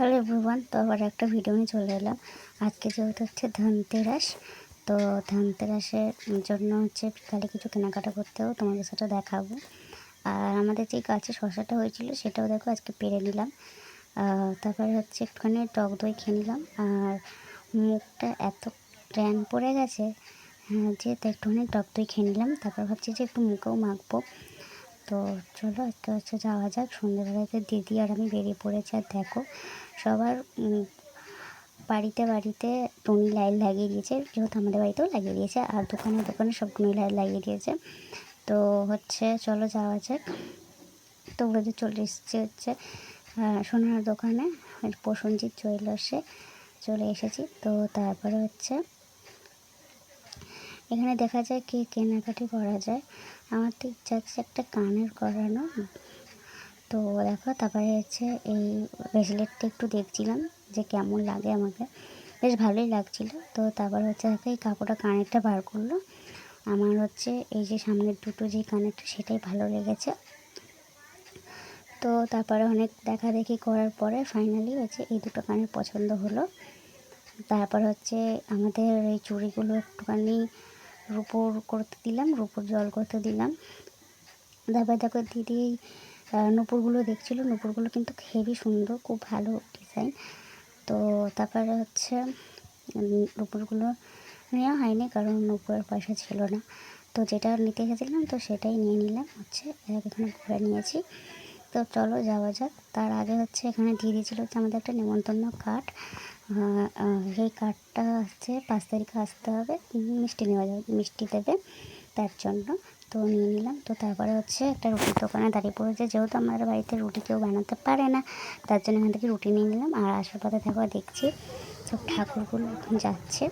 Hello everyone, তো আবার একটা ভিডিও নিয়ে চলে এলাম। আজকে যেহেতু হচ্ছে ধনতেরাস, তো ধনতেরাসের জন্য হচ্ছে বিকালে কিছু কেনাকাটা করতেও তোমাদের সাথে দেখাবো। আর আমাদের যে গাছে শসাটা হয়েছিল সেটাও দেখো আজকে পেরে নিলাম। তারপরে হচ্ছে একটুখানি টক দই খেয়ে নিলাম। আর মুখটা এত ট্যান পড়ে গেছে যে একটুখানি টক দই খেয়ে নিলাম। তারপর ভাবছি যে একটু মুখেও মাখবো। তো চলো আজকে হচ্ছে যাওয়া যাক। সন্ধ্যেবেলাতে দিদি আর আমি বেরিয়ে পড়েছি। আর দেখো সবার বাড়িতে বাড়িতে টুনি লাইট লাগিয়ে দিয়েছে, যেহেতু আমাদের বাড়িতেও লাগিয়ে দিয়েছে। আর দোকানে দোকানে সব টুনি লাইট লাগিয়ে দিয়েছে। তো হচ্ছে চলো যাওয়া যাক। তো ওদের চলে এসছে হচ্ছে সোনার দোকানে, প্রসেনজিৎ জুয়েলার্সে চলে এসেছি। তো তারপরে হচ্ছে এখানে দেখা যায় কি কেনাকাটি করা যায়। আমার তো ইচ্ছা হচ্ছে একটা কানের করানো। তো দেখো তারপরে হচ্ছে এই ব্রেসলেটটা একটু দেখছিলাম যে কেমন লাগে, আমাকে বেশ ভালোই লাগছিলো। তো তারপরে হচ্ছে দেখো এই কাপড়টা কানেরটা বার করলো। আমার হচ্ছে এই যে সামনের দুটো যে কানেরটা সেটাই ভালো লেগেছে। তো তারপরে অনেক দেখা দেখি করার পরে ফাইনালি হচ্ছে এই দুটো কানের পছন্দ হলো। তারপর হচ্ছে আমাদের এই চুড়িগুলো একটুখানি রূপোর করতে দিলাম, রূপোর জল করতে দিলাম। তারপর দেখো দিদি নূপুরগুলো দেখছিলো। নূপুরগুলো কিন্তু হেবি সুন্দর, খুব ভালো ডিজাইন। তো তারপরে হচ্ছে নূপুরগুলো নেওয়া হয়নি কারণ নূপুরের পয়সা ছিল না। তো যেটা নিতে এসেছিলাম তো সেটাই নিয়ে নিলাম। হচ্ছে এখানে ঘুরে নিয়েছি। তো চলো যাওয়া যাক। তার আগে হচ্ছে এখানে দিয়ে দিয়েছিল হচ্ছে আমাদের একটা নেমন্তন্ন কার্ড। সেই কার্ডটা হচ্ছে 5 তারিখে আসতে হবে, মিষ্টি নেওয়া যাবে, মিষ্টি দেবে তার জন্য। তো নিয়ে নিলাম। তো তারপরে হচ্ছে একটা রুটির দোকানে দাঁড়িয়ে পড়েছে, যেহেতু আমাদের বাড়িতে রুটি কেউ বানাতে পারে না, তার জন্য এখান থেকে রুটি নিয়ে নিলাম। আর আশেপাশে দেখো দেখছি সব ঠাকুরগুলো এখন যাচ্ছে,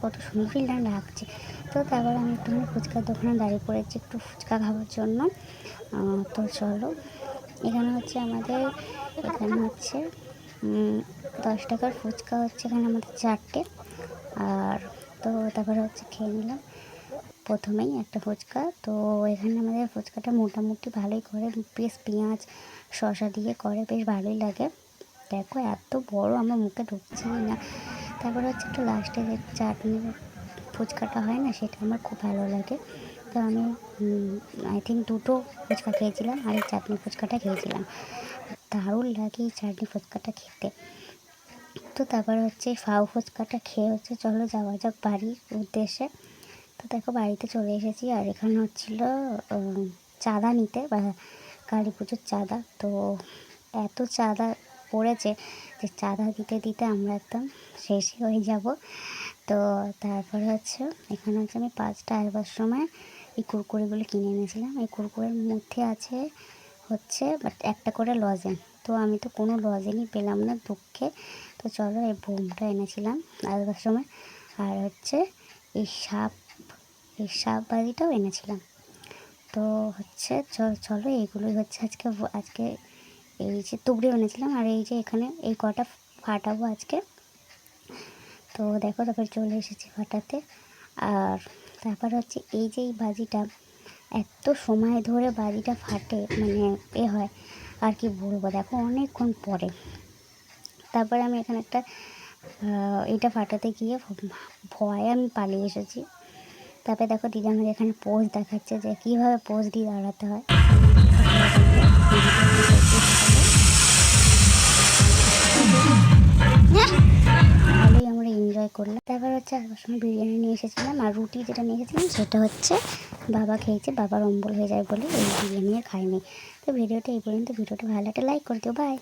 কত সুন্দরই লাগছে। তো তারপরে আমি একটুখানি ফুচকার দোকানে দাঁড়িয়ে পড়েছি একটু ফুচকা খাওয়ার জন্য। তো চলো এখানে হচ্ছে আমাদের এখানে হচ্ছে 10 টাকার ফুচকা হচ্ছে এখানে আমাদের 4টে। আর তো তারপরে হচ্ছে খেয়ে নিলাম প্রথমেই একটা ফুচকা। তো এখানে আমাদের ফুচকাটা মোটামুটি ভালোই করে, বেশ পেঁয়াজ শসা দিয়ে করে, বেশ ভালোই লাগে। দেখো এত বড় আমার মুখে ঢুকছেই না। তারপরে হচ্ছে একটু লাস্টে যে চাটনির ফুচকাটা হয় না, সেটা আমার খুব ভালো লাগে। তো আমি আই থিঙ্ক 2টো ফুচকা খেয়েছিলাম আর এই চাটনি ফুচকাটা খেয়েছিলাম। দারুণ লাগে এই চাটনি ফুচকাটা খেতে। তো তারপরে হচ্ছে ফাউ ফুচকাটা খেয়ে হচ্ছে চলো যাওয়া যাক বাড়ির উদ্দেশ্যে। তো দেখো বাড়িতে চলে এসেছি। আর এখানে হচ্ছিলো চাঁদা নিতে, বা কালী পুজোর চাঁদা। তো এত চাঁদা পড়েছে যে চাঁদা দিতে দিতে আমরা একদম শেষই হয়ে যাব। তো তারপরে হচ্ছে এখানে হচ্ছে আমি 5টা আসবার সময় এই কুরকুরেগুলো কিনে এনেছিলাম। এই কুরকুরের মধ্যে আছে হচ্ছে বাট একটা করে লজেন। তো আমি তো কোনো লজেনই পেলাম না দুঃখে। তো চলো এই বোমটা এনেছিলাম আসবার সময়। আর হচ্ছে এই সাপ বাজিটাও এনেছিলাম। তো হচ্ছে চলো এইগুলোই হচ্ছে আজকে এই যে তুবড়ি এনেছিলাম। আর এই যে এখানে এই কটা ফাটাবো আজকে। তো দেখো তারপরে চলে এসেছি ফাটাতে। আর তারপর হচ্ছে এই যে এই বাজিটা এত সময় ধরে বাজিটা ফাটে, মানে হয় আর কি বলবো, দেখো অনেকক্ষণ পরে। তারপরে আমি এখানে একটা এটা ফাটাতে গিয়ে ভয়ে আমি পালিয়ে এসেছি। তারপরে দেখো দিদি আমাদের এখানে পোজ দেখাচ্ছে যে কীভাবে পোজ দিয়ে দাঁড়াতে হয়। ভালোই আমরা এনজয় করলাম। তারপর হচ্ছে আসবার সময় বিরিয়ানি নিয়ে এসেছিলাম। আর রুটি যেটা নিয়ে এসেছিলাম সেটা হচ্ছে বাবা খেয়েছে, বাবার অম্বল হয়ে যায় বলে এই বিরিয়ানি আর খায়নি। তো ভিডিওটা এই পর্যন্ত। ভিডিওটা ভালো একটা লাইক করে দিও। বাই।